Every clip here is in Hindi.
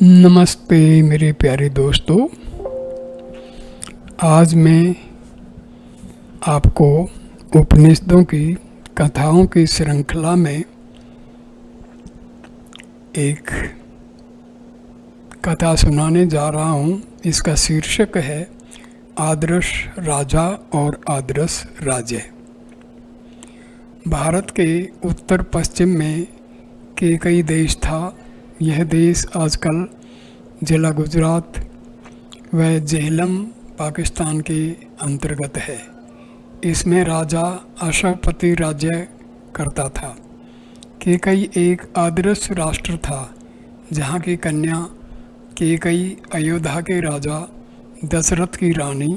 नमस्ते मेरे प्यारे दोस्तों। आज मैं आपको उपनिषदों की कथाओं की श्रृंखला में एक कथा सुनाने जा रहा हूँ। इसका शीर्षक है आदर्श राजा और आदर्श राज्य। भारत के उत्तर पश्चिम में कई देश था। यह देश आजकल जिला गुजरात व झेलम पाकिस्तान के अंतर्गत है। इसमें राजा अशोकपति राज्य करता था। कैकई एक आदर्श राष्ट्र था, जहाँ की कन्या कैकई अयोध्या के राजा दशरथ की रानी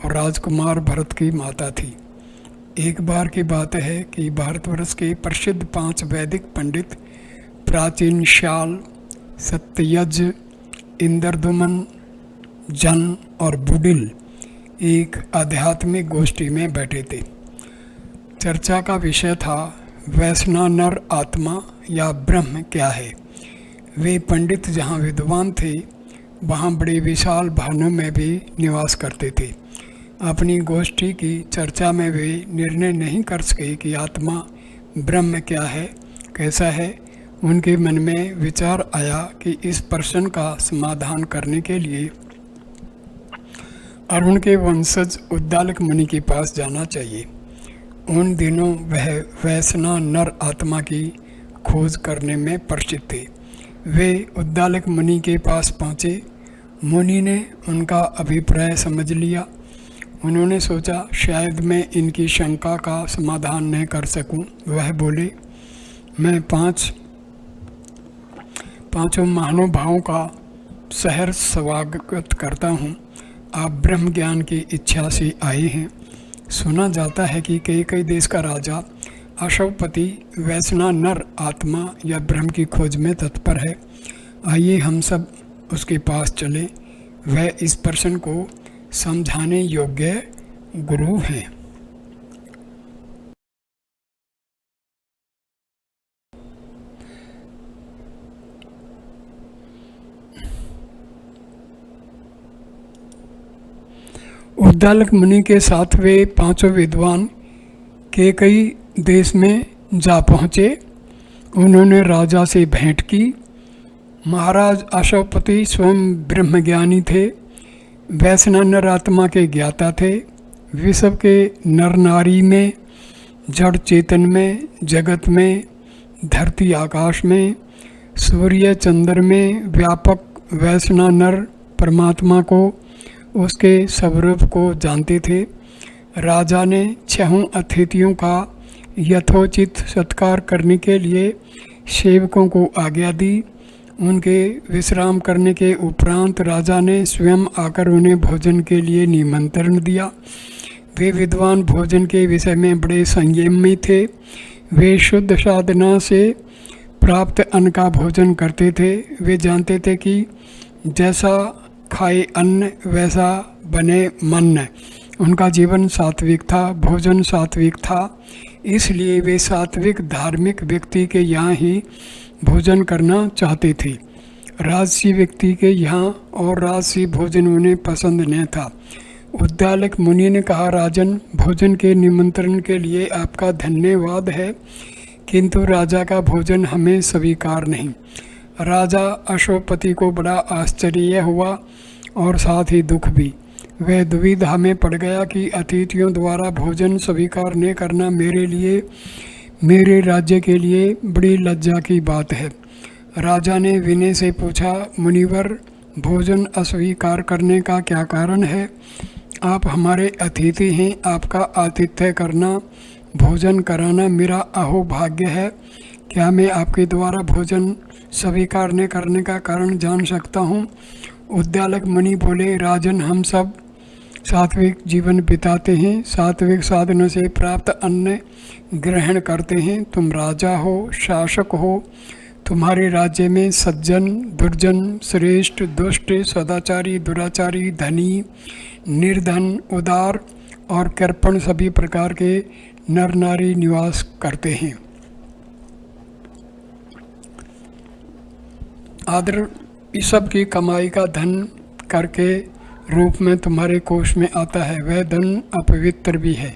और राजकुमार भरत की माता थी। एक बार की बात है कि भारतवर्ष के प्रसिद्ध 5 वैदिक पंडित प्राचीन शाल, सत्ययज, इंद्रदुमन, जन और बुडिल एक आध्यात्मिक गोष्ठी में बैठे थे। चर्चा का विषय था वैश्वानर आत्मा या ब्रह्म क्या है। वे पंडित जहाँ विद्वान थे, वहाँ बड़े विशाल भवनों में भी निवास करते थे। अपनी गोष्ठी की चर्चा में वे निर्णय नहीं कर सके कि आत्मा ब्रह्म क्या है, कैसा है। उनके मन में विचार आया कि इस प्रश्न का समाधान करने के लिए अरुण के वंशज उद्दालक मुनि के पास जाना चाहिए। उन दिनों वह वैश्वानर आत्मा की खोज करने में प्रसिद्ध थे। वे उद्दालक मुनि के पास पहुँचे। मुनि ने उनका अभिप्राय समझ लिया। उन्होंने सोचा शायद मैं इनकी शंका का समाधान न कर सकूं। वह बोले, मैं पांचों महानुभावों का सहर्ष स्वागत करता हूँ। आप ब्रह्म ज्ञान की इच्छा से आए हैं। सुना जाता है कि कई देश का राजा अशोकपति वैश्वानर आत्मा या ब्रह्म की खोज में तत्पर है। आइए हम सब उसके पास चलें। वह इस प्रश्न को समझाने योग्य गुरु हैं। उद्दालक मुनि के साथ वे 5 विद्वान कैकई देश में जा पहुँचे। उन्होंने राजा से भेंट की। महाराज अशोकपति स्वयं ब्रह्मज्ञानी थे, वैश्वानर आत्मा के ज्ञाता थे। विश्व के नर नारी में, जड़ चेतन में, जगत में, धरती आकाश में, सूर्य चंद्र में व्यापक वैश्वानर परमात्मा को, उसके स्वरूप को जानते थे। राजा ने 6 अतिथियों का यथोचित सत्कार करने के लिए सेवकों को आज्ञा दी। उनके विश्राम करने के उपरांत राजा ने स्वयं आकर उन्हें भोजन के लिए निमंत्रण दिया। वे विद्वान भोजन के विषय में बड़े संयमी थे। वे शुद्ध साधना से प्राप्त अन्न का भोजन करते थे। वे जानते थे कि जैसा खाए अन्न वैसा बने मन। उनका जीवन सात्विक था, भोजन सात्विक था। इसलिए वे सात्विक धार्मिक व्यक्ति के यहाँ ही भोजन करना चाहते थे। राजसी व्यक्ति के यहाँ और राजसी भोजन उन्हें पसंद न था। उद्दालक मुनि ने कहा, राजन, भोजन के निमंत्रण के लिए आपका धन्यवाद है, किंतु राजा का भोजन हमें स्वीकार नहीं। राजा अशोकपति को बड़ा आश्चर्य हुआ और साथ ही दुख भी। वह दुविधा में पड़ गया कि अतिथियों द्वारा भोजन स्वीकार न करना मेरे राज्य के लिए बड़ी लज्जा की बात है। राजा ने विनय से पूछा, मुनिवर, भोजन अस्वीकार करने का क्या कारण है? आप हमारे अतिथि हैं। आपका आतिथ्य करना, भोजन कराना मेरा अहोभाग्य है। क्या मैं आपके द्वारा भोजन स्वीकार न करने का कारण जान सकता हूँ? उद्दालक मुनि बोले, राजन, हम सब सात्विक जीवन बिताते हैं, सात्विक साधनों से प्राप्त अन्न ग्रहण करते हैं। तुम राजा हो, शासक हो। तुम्हारे राज्य में सज्जन, दुर्जन, श्रेष्ठ, दुष्ट, सदाचारी, दुराचारी, धनी, निर्धन, उदार और कृपण सभी प्रकार के नर नारी निवास करते हैं। इस सब की कमाई का धन करके रूप में तुम्हारे कोष में आता है, वह धन अपवित्र भी है।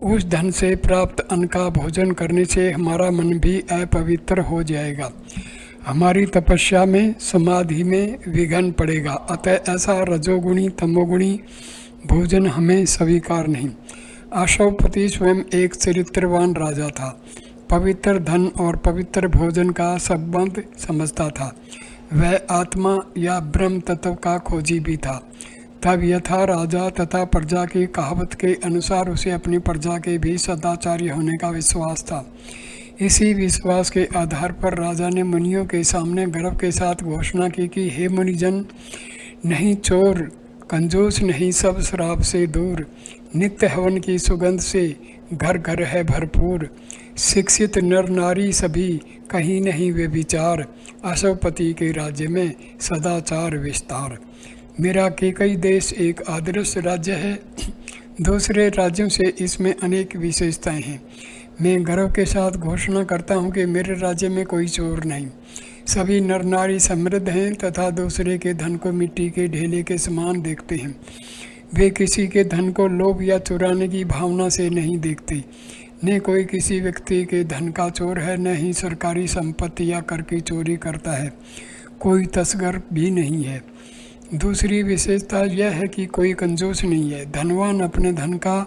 उस धन से प्राप्त अन्न का भोजन करने से हमारा मन भी अपवित्र हो जाएगा, हमारी तपस्या में समाधि में विघ्न पड़ेगा। अतः ऐसा रजोगुणी तमोगुणी भोजन हमें स्वीकार नहीं। अशोकपति स्वयं एक चरित्रवान राजा था, पवित्र धन और पवित्र भोजन का संबंध समझता था। वह आत्मा या ब्रह्म तत्व का खोजी भी था। तब यथा राजा तथा प्रजा की कहावत के अनुसार उसे अपनी प्रजा के भी सदाचारी होने का विश्वास था। इसी विश्वास के आधार पर राजा ने मुनियों के सामने गर्व के साथ घोषणा की कि हे मुनिजन, नहीं चोर कंजूस, नहीं सब शराब से दूर, नित्य हवन की सुगंध से घर घर है भरपूर, शिक्षित नर नारी सभी कहीं नहीं वे विचार, अशोकपति के राज्य में सदाचार विस्तार। मेरा केकई देश एक आदर्श राज्य है, दूसरे राज्यों से इसमें अनेक विशेषताएं हैं। मैं गर्व के साथ घोषणा करता हूँ कि मेरे राज्य में कोई चोर नहीं, सभी नर नारी समृद्ध हैं तथा दूसरे के धन को मिट्टी के ढेले के समान देखते हैं। वे किसी के धन को लोभ या चुराने की भावना से नहीं देखते। न कोई किसी व्यक्ति के धन का चोर है, न ही सरकारी संपत्ति या कर की चोरी करता है, कोई तस्कर भी नहीं है। दूसरी विशेषता यह है कि कोई कंजूस नहीं है। धनवान अपने धन का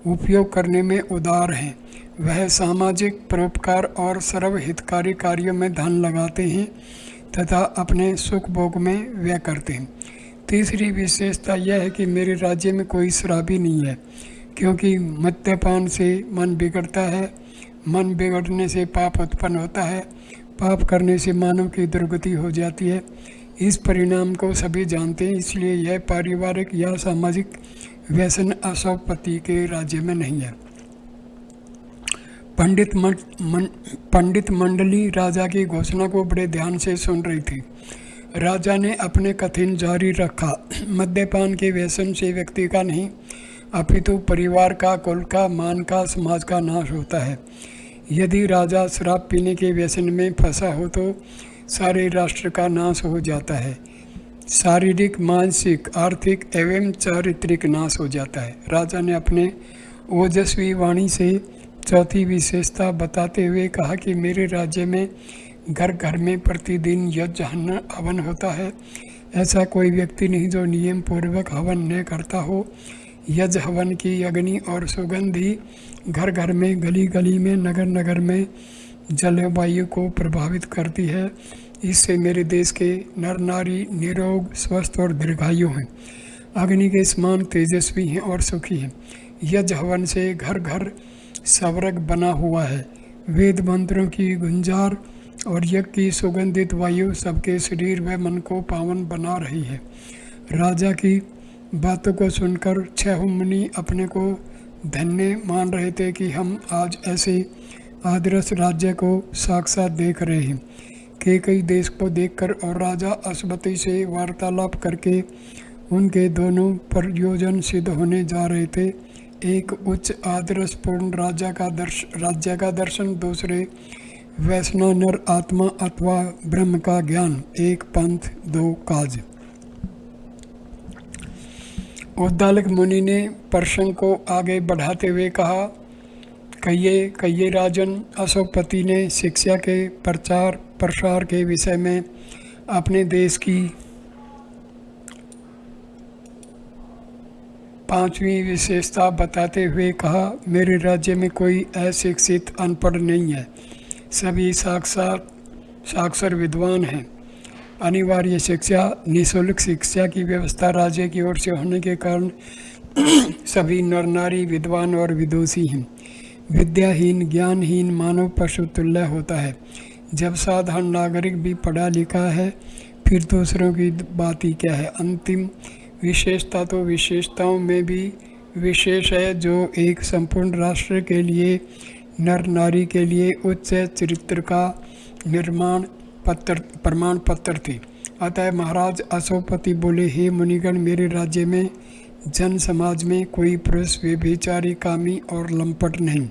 उपयोग करने में उदार हैं, वह सामाजिक परोपकार और सर्वहितकारी कार्यों में धन लगाते हैं तथा अपने सुख भोग में व्यय करते हैं। तीसरी विशेषता यह है कि मेरे राज्य में कोई शराबी नहीं है, क्योंकि मद्यपान से मन बिगड़ता है, मन बिगड़ने से पाप उत्पन्न होता है, पाप करने से मानव की दुर्गति हो जाती है। इस परिणाम को सभी जानते हैं, इसलिए यह पारिवारिक या सामाजिक व्यसन अशोकपति के राज्य में नहीं है। पंडित मंडली राजा की घोषणा को बड़े ध्यान से सुन रही थी। राजा ने अपने कथन जारी रखा, मद्यपान के व्यसन से व्यक्ति का नहीं अपितु परिवार का, कुल का, मान का, समाज का नाश होता है। यदि राजा शराब पीने के व्यसन में फंसा हो तो सारे राष्ट्र का नाश हो जाता है, शारीरिक, मानसिक, आर्थिक एवं चारित्रिक नाश हो जाता है। राजा ने अपने ओजस्वी वाणी से चौथी विशेषता बताते हुए कहा कि मेरे राज्य में घर घर में प्रतिदिन यज्ञ हवन होता है। ऐसा कोई व्यक्ति नहीं जो नियम पूर्वक हवन न करता हो। यज्ञ हवन की अग्नि और सुगंध ही घर घर में, गली गली में, नगर नगर में जलवायु को प्रभावित करती है। इससे मेरे देश के नर नारी निरोग, स्वस्थ और दीर्घायु हैं, अग्नि के समान तेजस्वी हैं और सुखी हैं। यज्ञ हवन से घर घर स्वर्ग बना हुआ है। वेद मंत्रों की गुंजार और यज्ञ की सुगंधित वायु सबके शरीर व मन को पावन बना रही है। राजा की बातों को सुनकर 6 मुनि अपने को धन्य मान रहे थे कि हम आज ऐसे आदर्श राज्य को साक्षात देख रहे हैं। कई देश को देखकर और राजा अशोकपति से वार्तालाप करके उनके दोनों प्रयोजन सिद्ध होने जा रहे थे। एक उच्च आदर्शपूर्ण राज्य का दर्शन, दूसरे वैष्णव नर आत्मा अथवा ब्रह्म का ज्ञान, एक पंथ दो काज। उद्दालक मुनि ने प्रसंग को आगे बढ़ाते हुए कहा, कहिए राजन, अशोकपति ने शिक्षा के प्रचार प्रसार के विषय में अपने देश की 5वीं विशेषता बताते हुए कहा, मेरे राज्य में कोई अशिक्षित अनपढ़ नहीं है, सभी साक्षर विद्वान हैं। अनिवार्य शिक्षा, निःशुल्क शिक्षा की व्यवस्था राज्य की ओर से होने के कारण सभी नर नारी विद्वान और विदुषी हैं। विद्याहीन ज्ञानहीन मानव पशु तुल्य होता है। जब साधारण नागरिक भी पढ़ा लिखा है, फिर दूसरों की बात ही क्या है। अंतिम विशेषता तो विशेषताओं में भी विशेष है, जो एक संपूर्ण राष्ट्र के लिए, नर नारी के लिए उच्च चरित्र का प्रमाण पत्र थी। अतः महाराज अशोकपति बोले, हे मुनिगण, मेरे राज्य में जन समाज में कोई पुरुष व्यभिचारी, कामी और लंपट नहीं,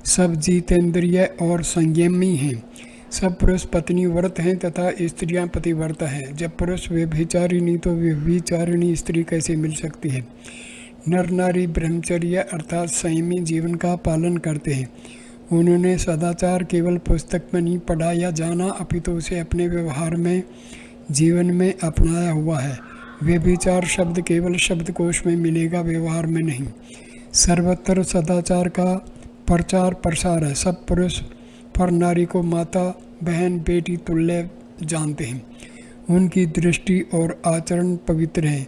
सब जितेंद्रिय और संयमी हैं। सब पुरुष पत्नी व्रत हैं तथा स्त्रियां पतिव्रता हैं। जब पुरुष व्यभिचारिणी तो व्यभिचारिणी स्त्री कैसे मिल सकती है। नर नारी ब्रह्मचर्य अर्थात संयमी जीवन का पालन करते हैं। उन्होंने सदाचार केवल पुस्तक में नहीं पढ़ा या जाना, अपितु उसे अपने व्यवहार में जीवन में अपनाया हुआ है। व्यभिचार शब्द केवल शब्दकोश में मिलेगा, व्यवहार में नहीं। सर्वत्र सदाचार का प्रचार प्रसार है। सब पुरुष पर नारी को माता बहन बेटी तुल्य जानते हैं। उनकी दृष्टि और आचरण पवित्र है।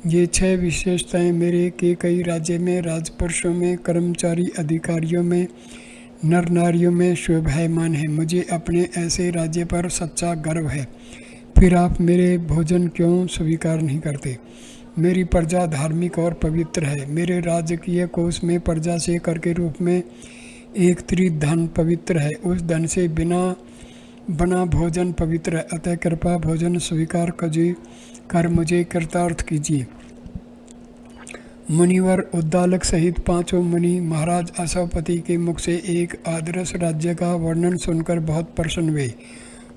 ये 6 विशेषताएं मेरे के कई राज्य में, राजपुरुषों में, कर्मचारी अधिकारियों में, नर नारियों में शोभायमान है। मुझे अपने ऐसे राज्य पर सच्चा गर्व है। फिर आप मेरे भोजन क्यों स्वीकार नहीं करते। मेरी प्रजा धार्मिक और पवित्र है। मेरे राजकीय कोष में प्रजा से कर के रूप में एक त्रिधन धन पवित्र है। उस धन से बिना बना भोजन पवित्र है। अतः कृपा भोजन स्वीकार कर मुझे कृतार्थ कीजिए। मुनिवर उद्दालक सहित 5 मुनि महाराज अश्वपति के मुख से एक आदर्श राज्य का वर्णन सुनकर बहुत प्रसन्न हुए।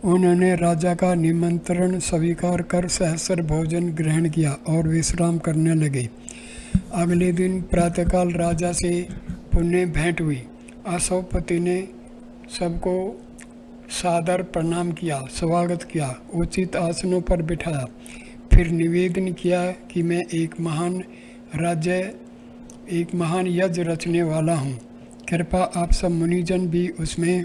उन्होंने राजा का निमंत्रण स्वीकार कर सहस्र भोजन ग्रहण किया और विश्राम करने लगे। अगले दिन प्रातःकाल राजा से पुण्य भेंट हुई। अश्वपति ने सबको सादर प्रणाम किया, स्वागत किया, उचित आसनों पर बिठाया। फिर निवेदन किया कि मैं एक महान यज्ञ रचने वाला हूँ। कृपया आप सब मुनिजन भी उसमें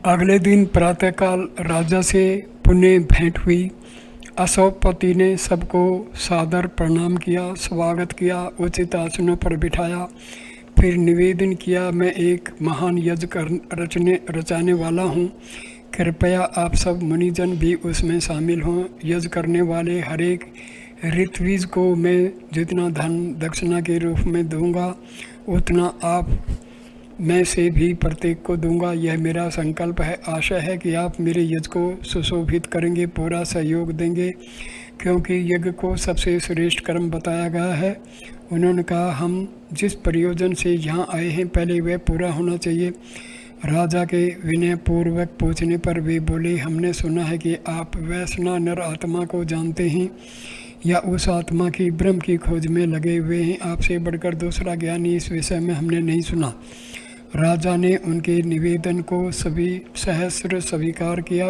अगले दिन प्रातःकाल राजा से पुण्य भेंट हुई। अश्वपति ने सबको सादर प्रणाम किया, स्वागत किया, उचित आसनों पर बिठाया। फिर निवेदन किया, मैं एक महान यज्ञ रचाने वाला हूँ। कृपया आप सब मुनिजन भी उसमें शामिल हों। यज्ञ करने वाले हर एक ऋत्विज को मैं जितना धन दक्षिणा के रूप में दूंगा, उतना आप मैं से भी प्रत्येक को दूंगा। यह मेरा संकल्प है। आशा है कि आप मेरे यज्ञ को सुशोभित करेंगे, पूरा सहयोग देंगे, क्योंकि यज्ञ को सबसे श्रेष्ठ कर्म बताया गया है। उन्होंने कहा, हम जिस प्रयोजन से यहाँ आए हैं पहले वह पूरा होना चाहिए। राजा के विनय पूर्वक पूछने पर वे बोले, हमने सुना है कि आप वैष्णव नर आत्मा को जानते हैं या उस आत्मा की ब्रह्म की खोज में लगे हुए हैं। आपसे बढ़कर दूसरा ज्ञानी इस विषय में हमने नहीं सुना। राजा ने उनके निवेदन को सभी सहस्र स्वीकार किया।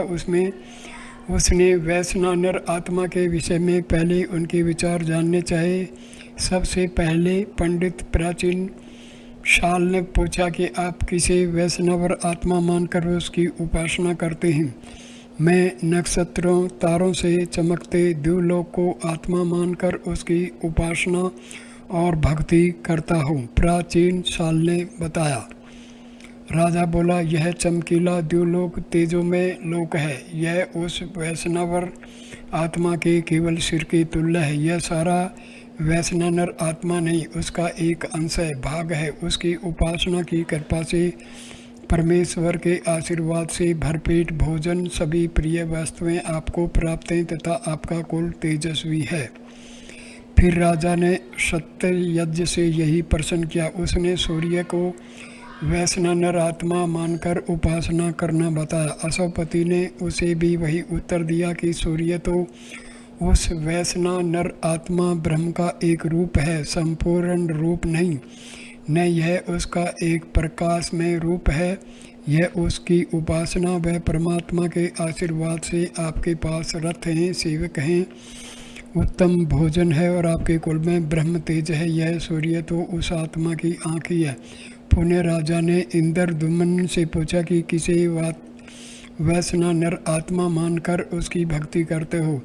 उसने वैष्णव नर आत्मा के विषय में पहले उनके विचार जानने चाहे। सबसे पहले पंडित प्राचीन शाल ने पूछा कि आप किसे वैष्णव आत्मा मानकर उसकी उपासना करते हैं। मैं नक्षत्रों तारों से चमकते द्युलोक को आत्मा मानकर उसकी उपासना और भक्ति करता हूँ, प्राचीन शाल ने बताया। राजा बोला, यह चमकीला द्युलोक तेजोमय लोक है। यह उस वैष्णवर आत्मा के केवल सिर के तुल्य है। यह सारा वैष्णव आत्मा नहीं, उसका एक अंश है, भाग है। उसकी उपासना की कृपा से, परमेश्वर के आशीर्वाद से भरपेट भोजन, सभी प्रिय वस्तुएं आपको प्राप्त हैं तथा आपका कुल तेजस्वी है। फिर राजा ने सत्य यज्ञ से यही प्रश्न किया। उसने सूर्य को वैष्णव नर आत्मा मानकर उपासना करना बताया। अश्वपति ने उसे भी वही उत्तर दिया कि सूर्य तो उस वैष्णव नर आत्मा ब्रह्म का एक रूप है, संपूर्ण रूप नहीं। न यह उसका एक प्रकाशमय रूप है। यह उसकी उपासना व परमात्मा के आशीर्वाद से आपके पास रथ हैं, सेवक हैं, उत्तम भोजन है और आपके कुल में ब्रह्म तेज है। यह सूर्य तो उस आत्मा की आँख ही है। पुण्य राजा ने इंद्रद्युम्न से पूछा कि किसे वैष्णव नर आत्मा मानकर उसकी भक्ति करते हो।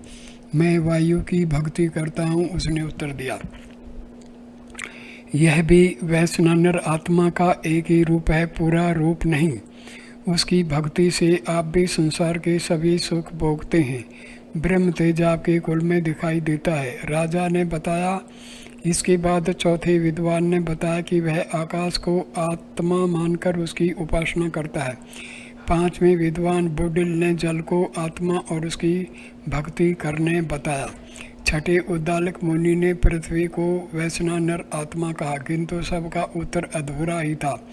मैं वायु की भक्ति करता हूँ, उसने उत्तर दिया। यह भी वैष्णव नर आत्मा का एक ही रूप है, पूरा रूप नहीं। उसकी भक्ति से आप भी संसार के सभी सुख भोगते हैं। ब्रह्म तेज आपके कुल में दिखाई देता है, राजा ने बताया। इसके बाद चौथे विद्वान ने बताया कि वह आकाश को आत्मा मानकर उसकी उपासना करता है। पांचवें विद्वान बुडिल ने जल को आत्मा और उसकी भक्ति करने बताया। छठे उद्दालक मुनि ने पृथ्वी को वैश्वानर आत्मा कहा, किंतु सबका उत्तर अधूरा ही था।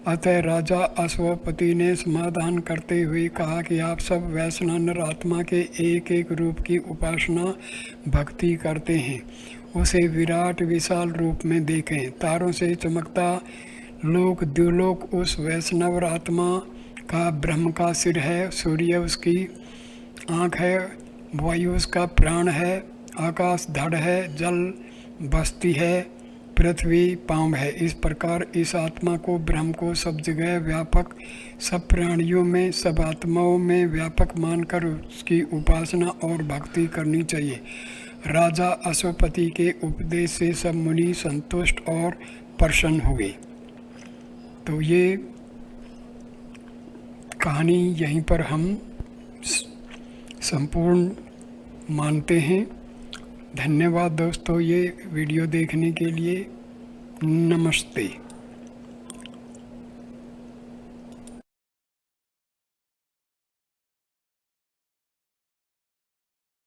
अतः राजा अश्वपति ने समाधान करते हुए कहा कि आप सब वैश्वानर आत्मा के एक एक रूप की उपासना भक्ति करते हैं। उसे विराट विशाल रूप में देखें। तारों से चमकता लोक द्युलोक उस वैष्णव आत्मा का ब्रह्म का सिर है, सूर्य उसकी आँख है, वायु उसका प्राण है, आकाश धड़ है, जल बस्ती है, पृथ्वी पाँव है। इस प्रकार इस आत्मा को, ब्रह्म को सब जगह व्यापक, सब प्राणियों में, सब आत्माओं में व्यापक मानकर उसकी उपासना और भक्ति करनी चाहिए। राजा अश्वपति के उपदेश से सब मुनि संतुष्ट और प्रसन्न हुए। तो ये कहानी यहीं पर हम संपूर्ण मानते हैं। धन्यवाद दोस्तों ये वीडियो देखने के लिए। नमस्ते।